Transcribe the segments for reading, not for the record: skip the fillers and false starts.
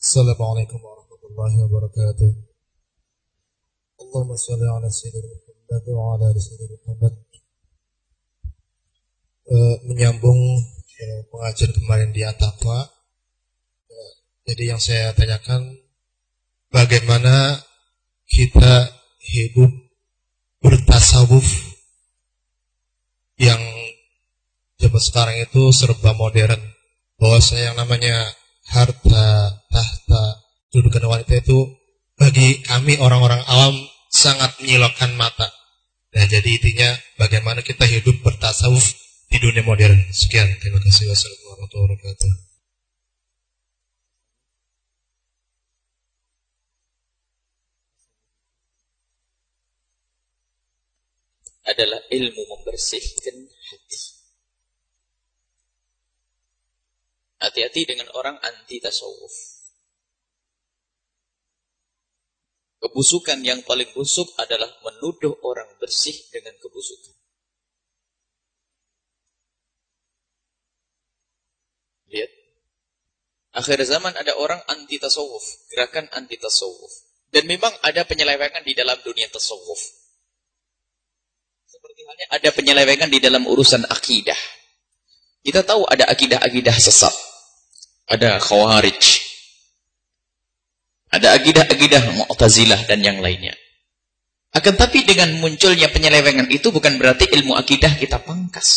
Assalamualaikum warahmatullahi wabarakatuh. Allahumma shalli ala sayyidina Muhammad wa ala ali sayyidina Muhammad. Menyambung pengajian kemarin di Ataqwa. Jadi yang saya tanyakan, bagaimana kita hidup bertasawuf yang zaman sekarang itu serba modern, bahwa saya yang namanya harta, tahta, kedudukan wanita itu bagi kami orang-orang awam sangat menyilaukan mata. Nah, jadi intinya bagaimana kita hidup bertasawuf di dunia modern. Sekian, terima kasih. Wassalamualaikum warahmatullahi wabarakatuh. Adalah ilmu membersihkan hati. Hati-hati dengan orang anti tasawuf. Kebusukan yang paling busuk adalah menuduh orang bersih dengan kebusukan. Lihat. Akhir zaman ada orang anti tasawuf, gerakan anti tasawuf. Dan memang ada penyelewengan di dalam dunia tasawuf. Seperti halnya ada penyelewengan di dalam urusan akidah. Kita tahu ada akidah-akidah sesat. Ada Khawarij. Ada akidah-akidah Mu'tazilah dan yang lainnya. Akan tapi dengan munculnya penyelewengan itu bukan berarti ilmu akidah kita pangkas.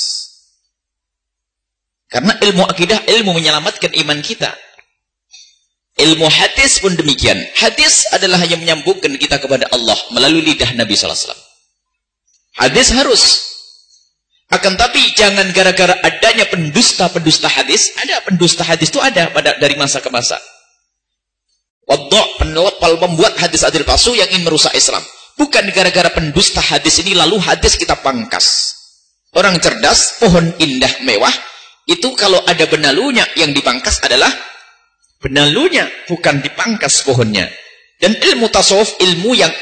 Karena ilmu akidah, ilmu menyelamatkan iman kita. Ilmu hadis pun demikian. Hadis adalah yang menyambungkan kita kepada Allah melalui lidah Nabi SAW. Hadis harus. Akan tapi jangan gara-gara adanya pendusta-pendusta hadis. Ada pendusta hadis itu ada dari masa ke masa. Wadda' penelepal membuat hadis-hadis palsu yang ingin merusak Islam. Bukan gara-gara pendusta hadis ini lalu hadis kita pangkas. Orang cerdas, pohon indah mewah, itu kalau ada benalunya yang dipangkas adalah benalunya, bukan dipangkas pohonnya. Dan ilmu tasawuf, ilmu yang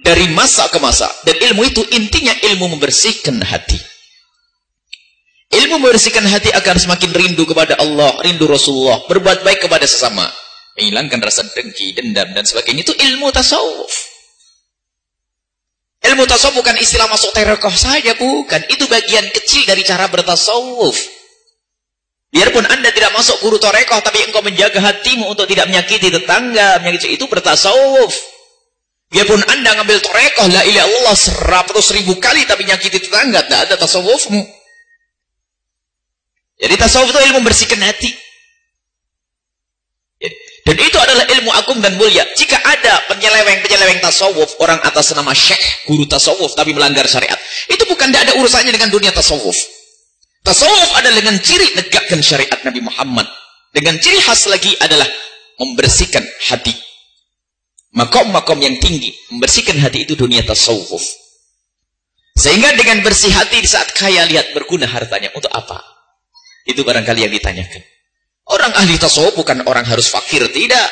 dari masa ke masa. Dan ilmu itu intinya ilmu membersihkan hati. Ilmu membersihkan hati agar semakin rindu kepada Allah, rindu Rasulullah, berbuat baik kepada sesama, menghilangkan rasa dengki, dendam, dan sebagainya. Itu ilmu tasawuf. Ilmu tasawuf bukan istilah masuk tarekat saja, bukan. Itu bagian kecil dari cara bertasawuf. Biarpun Anda tidak masuk guru tarekat, tapi engkau menjaga hatimu untuk tidak menyakiti tetangga, menyakiti, itu bertasawuf. Biarpun Anda ngambil tarekat la ilaha illallah 100.000 kali tapi nyakiti tetangga, tidak ada tasawufmu. Jadi tasawuf itu ilmu membersihkan hati. Dan itu adalah ilmu agung dan mulia. Jika ada penyeleweng-penyeleweng tasawuf, orang atas nama syekh, guru tasawuf, tapi melanggar syariat, itu bukan tidak ada urusannya dengan dunia tasawuf. Tasawuf adalah dengan ciri negakkan syariat Nabi Muhammad. Dengan ciri khas lagi adalah membersihkan hati. Makom-makom yang tinggi, membersihkan hati itu dunia tasawuf. Sehingga dengan bersih hati di saat kaya, lihat berguna hartanya. Untuk apa? Itu barangkali yang ditanyakan. Orang ahli tasawuf bukan orang harus fakir, tidak.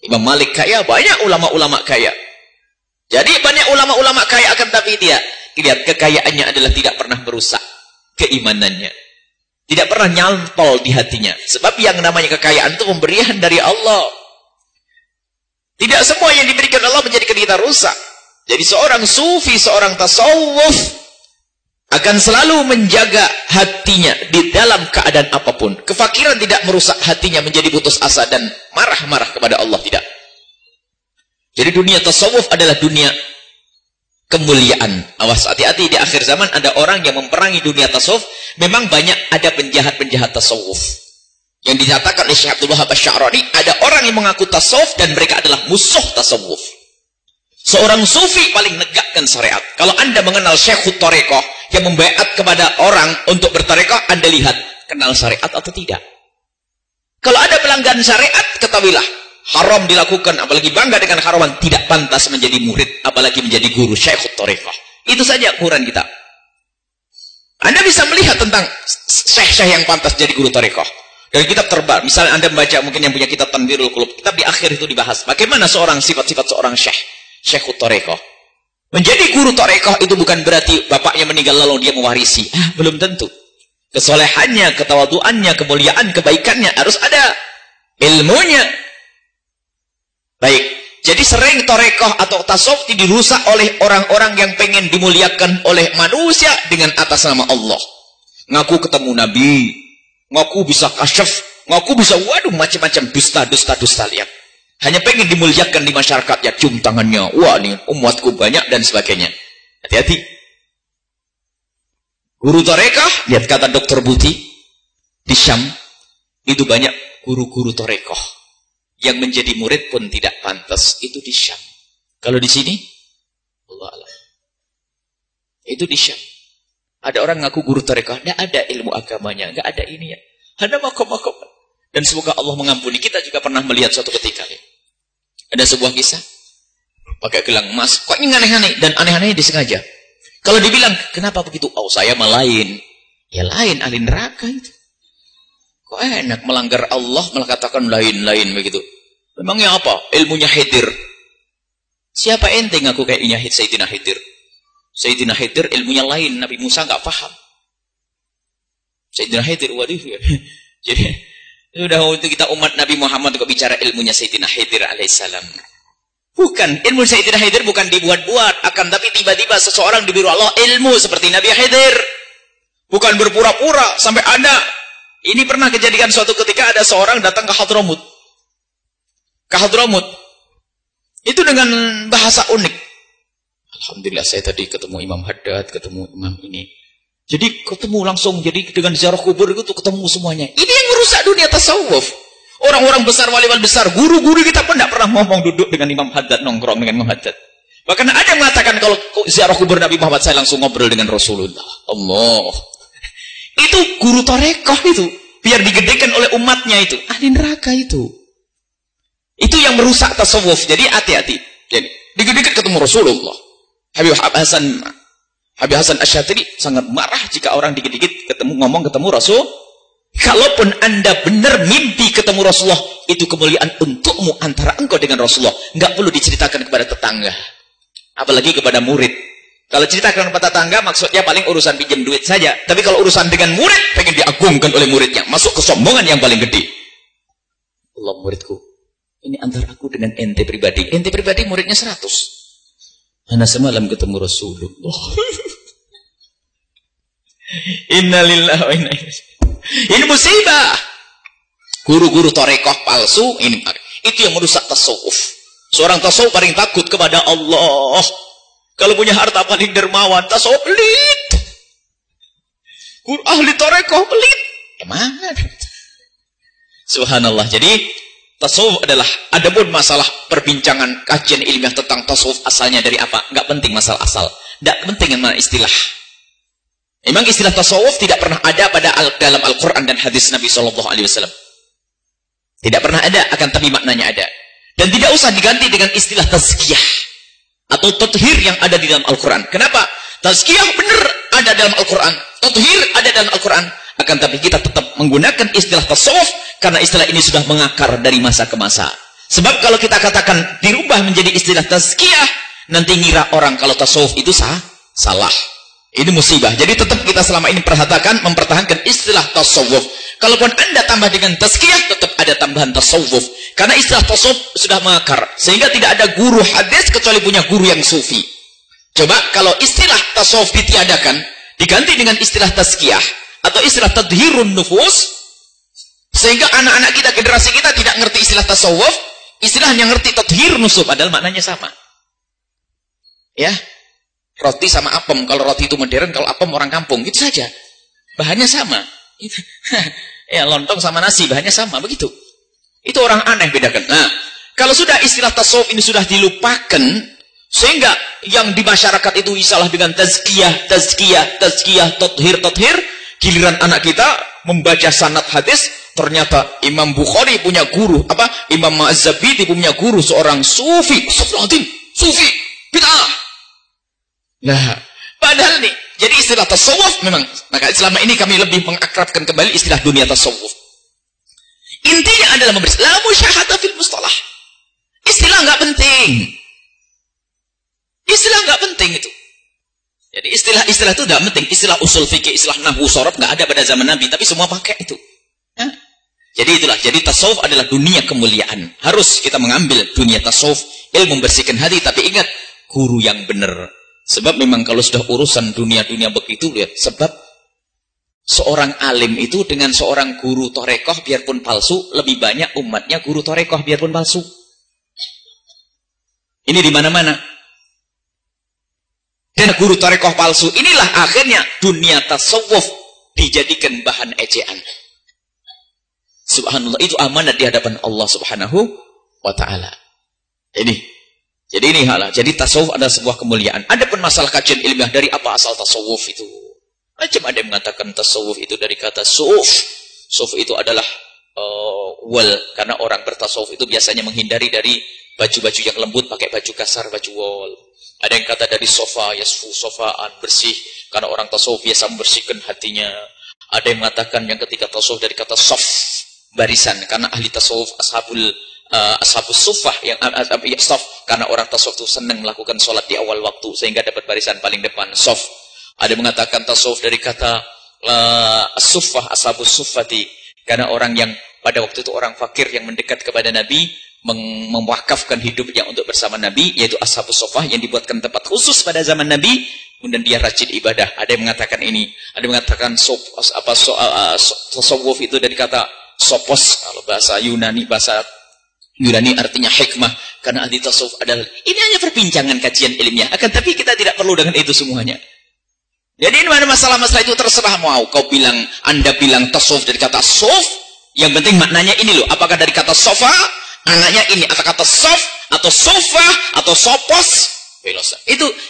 Imam Malik kaya, banyak ulama-ulama kaya. Jadi banyak ulama-ulama kaya, akan tapi dia lihat kekayaannya adalah tidak pernah merusak keimanannya. Tidak pernah nyantol di hatinya. Sebab yang namanya kekayaan itu pemberian dari Allah. Tidak semua yang diberikan Allah menjadikan kita rusak. Jadi seorang sufi, seorang tasawuf akan selalu menjaga hatinya di dalam keadaan apapun. Kefakiran tidak merusak hatinya menjadi putus asa dan marah-marah kepada Allah, tidak. Jadi dunia tasawuf adalah dunia kemuliaan. Awas, hati-hati, di akhir zaman ada orang yang memperangi dunia tasawuf. Memang banyak ada penjahat-penjahat tasawuf. Yang dinyatakan oleh Syekh Abdul Wahab Asy-Sya'rani, ada orang yang mengaku tasawuf dan mereka adalah musuh tasawuf. Seorang sufi paling negakkan syariat. Kalau Anda mengenal Syekhut Tarekoh yang membaiat kepada orang untuk bertarekoh, Anda lihat kenal syariat atau tidak. Kalau ada pelanggaran syariat, ketahuilah haram dilakukan, apalagi bangga dengan haraman, tidak pantas menjadi murid, apalagi menjadi guru Syekhut Tarekoh. Itu saja ukuran kita. Anda bisa melihat tentang syekh-syekh yang pantas jadi guru tarekoh. Dari kitab terbaru, misalnya Anda membaca mungkin yang punya kitab Tanwirul Qulub, kitab di akhir itu dibahas bagaimana seorang sifat-sifat seorang syekh, Syekhut Tarekoh. Menjadi guru tarekoh itu bukan berarti bapaknya meninggal lalu dia mewarisi. Belum tentu. Kesolehannya, ketawaduannya, kemuliaan, kebaikannya harus ada. ilmunya. Baik, jadi sering torekoh atau tasawuf dirusak oleh orang-orang yang pengen dimuliakan oleh manusia dengan atas nama Allah. Ngaku ketemu Nabi, ngaku bisa kasyaf, ngaku bisa waduh macam-macam dusta lihat. Hanya pengen dimuliakan di masyarakat, ya cium tangannya, wah nih umatku banyak dan sebagainya. Hati-hati. Guru torekoh, lihat kata Dr. Buti di Syam, itu banyak guru-guru torekoh yang menjadi murid pun tidak pantas. Itu di Syam. Kalau di sini, Allah Allah. Itu di Syam. Ada orang ngaku guru torekoh, tidak ada ilmu agamanya, nggak ada ini ya. Ada makom-makom. Dan semoga Allah mengampuni. Kita juga pernah melihat suatu ketika. Ada sebuah kisah. Pakai gelang emas. Kok ini aneh-aneh? Dan aneh-anehnya disengaja. Kalau dibilang, kenapa begitu? Oh, saya mah lain. Ya lain, ahli neraka itu. Kok enak melanggar Allah, malah katakan lain-lain begitu. Memangnya apa? Ilmunya Khidir. Siapa ente ngaku kayaknya Sayyidina Khidir? Sayyidina Khidir ilmunya lain. Nabi Musa nggak paham. Sayyidina Khidir, waduh. Jadi, sudah untuk kita umat Nabi Muhammad kok bicara ilmunya Sayyidina Khidir alaihissalam. Bukan, ilmu Sayyidina Khidir bukan dibuat-buat, akan tapi tiba-tiba seseorang diberi Allah ilmu seperti Nabi Khidir. Bukan berpura-pura sampai ada. Ini pernah kejadian suatu ketika ada seorang datang ke Hadramut. Ke Hadramut. Itu dengan bahasa unik. Alhamdulillah saya tadi ketemu Imam Haddad, ketemu Imam ini. Jadi ketemu langsung, jadi dengan ziarah kubur itu ketemu semuanya. Ini yang merusak dunia tasawuf. Orang-orang besar, wali-wali besar, guru-guru kita pun tidak pernah ngomong duduk dengan Imam Haddad, nongkrong dengan Imam Haddad. Bahkan ada yang mengatakan kalau ziarah kubur Nabi Muhammad saya langsung ngobrol dengan Rasulullah. Allah. Itu guru torekoh itu. Biar digedekan oleh umatnya itu. Ahli neraka itu. Itu yang merusak tasawuf. Jadi hati-hati. Jadi digedekan ketemu Rasulullah. Habib Hasan Asy'ari sangat marah jika orang dikit-dikit ketemu Rasul. Kalaupun Anda benar mimpi ketemu Rasulullah, itu kemuliaan untukmu antara engkau dengan Rasulullah. Enggak perlu diceritakan kepada tetangga. Apalagi kepada murid. Kalau ceritakan kepada tetangga maksudnya paling urusan pinjam duit saja. Tapi kalau urusan dengan murid, pengen diagungkan oleh muridnya. Masuk kesombongan yang paling gede. Allah muridku. Ini antara aku dengan ente pribadi. Ente pribadi muridnya 100. Ana semalam ketemu Rasulullah. Innalillahi wa inna ilaihi. Ini musibah. Guru-guru torekoh palsu ini itu yang merusak tasawuf. Seorang tasawuf paling takut kepada Allah. Kalau punya harta paling dermawan, tasawuf pelit. Guru ahli torekoh pelit. Emang? Subhanallah. Jadi tasawuf adalah adapun masalah perbincangan kajian ilmiah tentang tasawuf asalnya dari apa? Enggak penting masalah asal. Enggak penting yang mana istilah. Memang istilah tasawuf tidak pernah ada dalam Al-Quran dan hadis Nabi SAW. Tidak pernah ada, akan tapi maknanya ada. Dan tidak usah diganti dengan istilah tazkiyah atau tathir yang ada di dalam Al-Quran. Kenapa? Tazkiyah benar ada dalam Al-Quran, tathir ada dalam Al-Quran. Akan tapi kita tetap menggunakan istilah tasawuf karena istilah ini sudah mengakar dari masa ke masa. Sebab kalau kita katakan dirubah menjadi istilah tazkiyah, nanti ngira orang kalau tasawuf itu salah. Ini musibah. Jadi tetap kita selama ini mempertahankan istilah tasawuf. Kalaupun Anda tambah dengan tazkiyah, tetap ada tambahan tasawuf. Karena istilah tasawuf sudah mengakar. Sehingga tidak ada guru hadis kecuali punya guru yang sufi. Coba kalau istilah tasawuf ditiadakan, diganti dengan istilah tazkiyah atau istilah tadhirun nufus, sehingga anak-anak kita, generasi kita tidak ngerti istilah tasawuf, istilahnya ngerti tadhir nusuf, padahal maknanya sama. Ya. Roti sama apem, kalau roti itu modern, kalau apem orang kampung, gitu saja. Bahannya sama. Ya, lontong sama nasi, bahannya sama, begitu. Itu orang aneh bedakan. Nah, kalau sudah istilah tasawuf ini sudah dilupakan, sehingga yang di masyarakat itu isalah dengan tazkiyah, tathir, giliran anak kita membaca sanad hadis, ternyata Imam Bukhari punya guru, Imam Az-Zabidi punya guru seorang sufi, sufi, bid'ah. Nah, padahal nih, jadi istilah tasawuf memang, maka selama ini kami lebih mengakrabkan kembali istilah dunia tasawuf. Intinya adalah memberi la musyahata fil mustalah. Istilah nggak penting. Istilah nggak penting itu. Jadi istilah itu nggak penting. Istilah usul fikih, istilah nahwu sorof nggak ada pada zaman Nabi, tapi semua pakai itu. Ya. Jadi itulah, jadi tasawuf adalah dunia kemuliaan. Harus kita mengambil dunia tasawuf, ilmu membersihkan hati, tapi ingat, guru yang benar. Sebab memang kalau sudah urusan dunia-dunia begitu, lihat, sebab seorang alim itu dengan seorang guru torekoh biarpun palsu, lebih banyak umatnya guru torekoh biarpun palsu. Ini di mana-mana. Dan guru torekoh palsu inilah akhirnya dunia tasawuf dijadikan bahan ejaan. Subhanallah, itu amanat di hadapan Allah Subhanahu wa ta'ala. Jadi ini halah. Jadi tasawuf adalah sebuah kemuliaan. Ada pun masalah kajian ilmiah, dari apa asal tasawuf itu? Macam ada yang mengatakan tasawuf itu dari kata suf. Suf itu adalah wal, karena orang bertasawuf itu biasanya menghindari dari baju-baju yang lembut, pakai baju kasar, baju wol. Ada yang kata dari sofa, yasfu, sofaan, bersih, karena orang tasawuf biasa membersihkan hatinya. Ada yang mengatakan yang ketika tasawuf dari kata sof, barisan, karena ahli tasawuf ashabus sufah yang sof, karena orang tasawuf itu senang melakukan sholat di awal waktu sehingga dapat barisan paling depan, sof. Ada yang mengatakan tasawuf dari kata as-sufah, ashabus sufati, karena orang yang pada waktu itu orang fakir yang mendekat kepada Nabi, mewakafkan hidupnya untuk bersama Nabi, yaitu ashabus sufah yang dibuatkan tempat khusus pada zaman Nabi, kemudian dia rajin ibadah. Ada yang mengatakan ini, ada yang mengatakan tasawuf itu dari kata sopos, kalau bahasa Yunani artinya hikmah, karena ahli tasawuf adalah, ini hanya perbincangan kajian ilmiah, akan tapi kita tidak perlu dengan itu semuanya. Jadi ini mana masalah-masalah itu terserah mau kau bilang, Anda bilang tasawuf dari kata sof, yang penting maknanya ini loh, apakah dari kata sofa, anaknya ini, atau kata sof, atau sofa, atau sopos,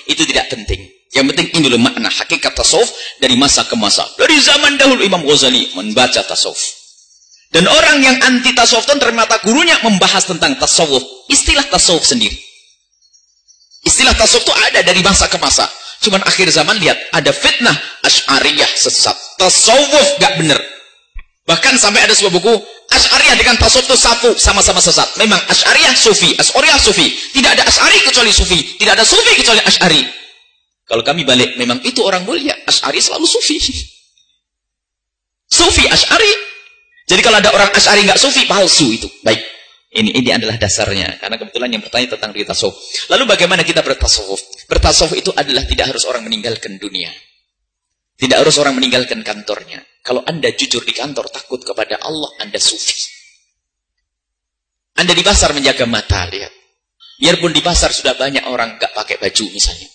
itu tidak penting. Yang penting ini loh makna hakikat tasawuf dari masa ke masa. Dari zaman dahulu Imam Ghazali membaca tasawuf. Dan orang yang anti tasawuf itu ternyata gurunya membahas tentang tasawuf. Istilah tasawuf sendiri. Istilah tasawuf itu ada dari masa ke masa. Cuman akhir zaman lihat, ada fitnah Asy'ariyah sesat. Tasawuf gak bener. Bahkan sampai ada sebuah buku, Asy'ariyah dengan tasawuf itu satu, sama-sama sesat. Memang Asy'ariyah sufi, Asy'ariyah sufi. Tidak ada Asy'ari kecuali sufi. Tidak ada sufi kecuali Asy'ari. Kalau kami balik, memang itu orang mulia. Asy'ari selalu sufi. Sufi Asy'ari. Jadi kalau ada orang Asy'ari nggak sufi, palsu itu. Baik, ini adalah dasarnya. Karena kebetulan yang bertanya tentang dunia tasawuf. Lalu bagaimana kita bertasawuf? Bertasawuf itu adalah tidak harus orang meninggalkan dunia. Tidak harus orang meninggalkan kantornya. Kalau Anda jujur di kantor, takut kepada Allah, Anda sufi. Anda di pasar menjaga mata, lihat. Biarpun di pasar sudah banyak orang nggak pakai baju misalnya.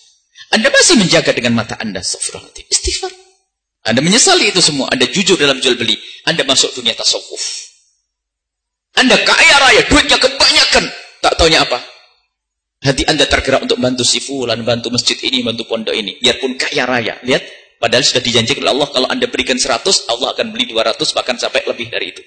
Anda masih menjaga dengan mata Anda. Astagfirullahaladzim. Istighfar. Anda menyesali itu semua. Anda jujur dalam jual beli. Anda masuk dunia tasawuf. Anda kaya raya, duitnya kebanyakan. Tak taunya apa? Hati Anda tergerak untuk bantu si fulan, bantu masjid ini, bantu pondok ini. Biarpun kaya raya. Lihat, padahal sudah dijanjikan oleh Allah, kalau Anda berikan 100, Allah akan beli 200, bahkan sampai lebih dari itu.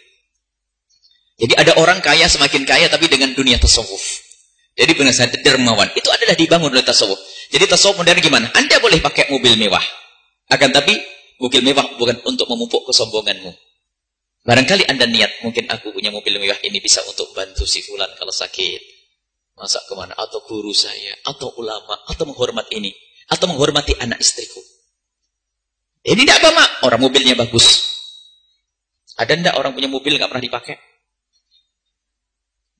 Jadi ada orang kaya semakin kaya, tapi dengan dunia tasawuf. Jadi benar saya dermawan. Itu adalah dibangun oleh tasawuf. Jadi tasawuf modern gimana? Anda boleh pakai mobil mewah. Akan tapi mobil mewah bukan untuk memupuk kesombonganmu. Barangkali Anda niat, mungkin aku punya mobil mewah ini bisa untuk bantu si fulan kalau sakit. Masa kemana? Atau guru saya, atau ulama, atau menghormati ini, atau menghormati anak istriku. Ini tidak apa, Mak. Orang mobilnya bagus. Ada enggak orang punya mobil nggak pernah dipakai?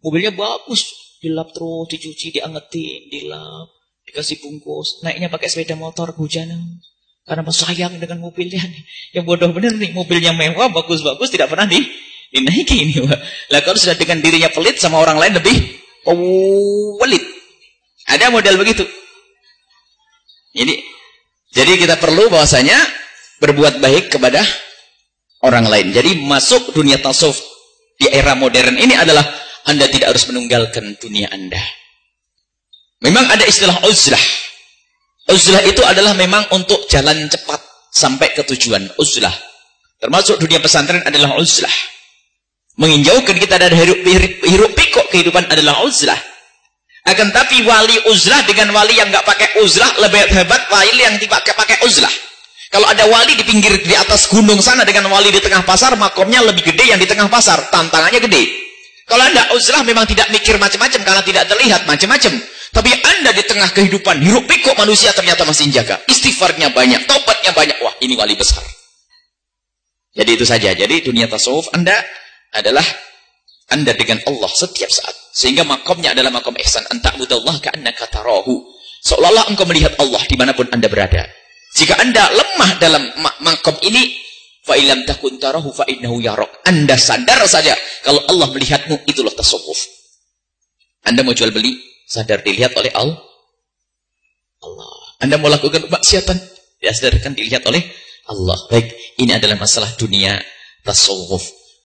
Mobilnya bagus, dilap terus, dicuci, diangetin, dilap, dikasih bungkus, naiknya pakai sepeda motor, hujanan. Karena sayang dengan mobilnya nih. Yang bodoh bener nih, mobilnya mewah, bagus-bagus, tidak pernah dinaiki ini. Lah kalau sudah dengan dirinya pelit, sama orang lain lebih pelit. Ada model begitu. Jadi kita perlu bahwasanya berbuat baik kepada orang lain. Jadi masuk dunia tasawuf di era modern ini adalah Anda tidak harus meninggalkan dunia Anda. Memang ada istilah uzlah. Uzlah itu adalah memang untuk jalan cepat sampai ke tujuan. Uzlah. Termasuk dunia pesantren adalah uzlah. Menginjaukan kita dari hiruk pikuk kehidupan adalah uzlah. Akan tapi wali uzlah dengan wali yang nggak pakai uzlah lebih hebat wali yang pakai uzlah. Kalau ada wali di pinggir di atas gunung sana dengan wali di tengah pasar, makomnya lebih gede yang di tengah pasar, tantangannya gede. Kalau Anda uzlah memang tidak mikir macam-macam karena tidak terlihat macam-macam. Tapi Anda di tengah kehidupan hiruk pikuk manusia ternyata masih jaga. Istighfarnya banyak, taubatnya banyak. Wah, ini wali besar. Jadi itu saja. Jadi dunia tasawuf Anda adalah Anda dengan Allah setiap saat. Sehingga makomnya adalah makom ihsan. Anta'budallah ka'annaka tarahu. Seolah-olah engkau melihat Allah dimanapun Anda berada. Jika Anda lemah dalam makom ini, fa'ilam takun tarahu fa'innahu yarok. Anda sadar saja kalau Allah melihatmu, itulah tasawuf. Anda mau jual beli, sadar dilihat oleh Allah. Anda mau lakukan maksiatan, ya sadarkan dilihat oleh Allah. Baik, ini adalah masalah dunia tasawuf.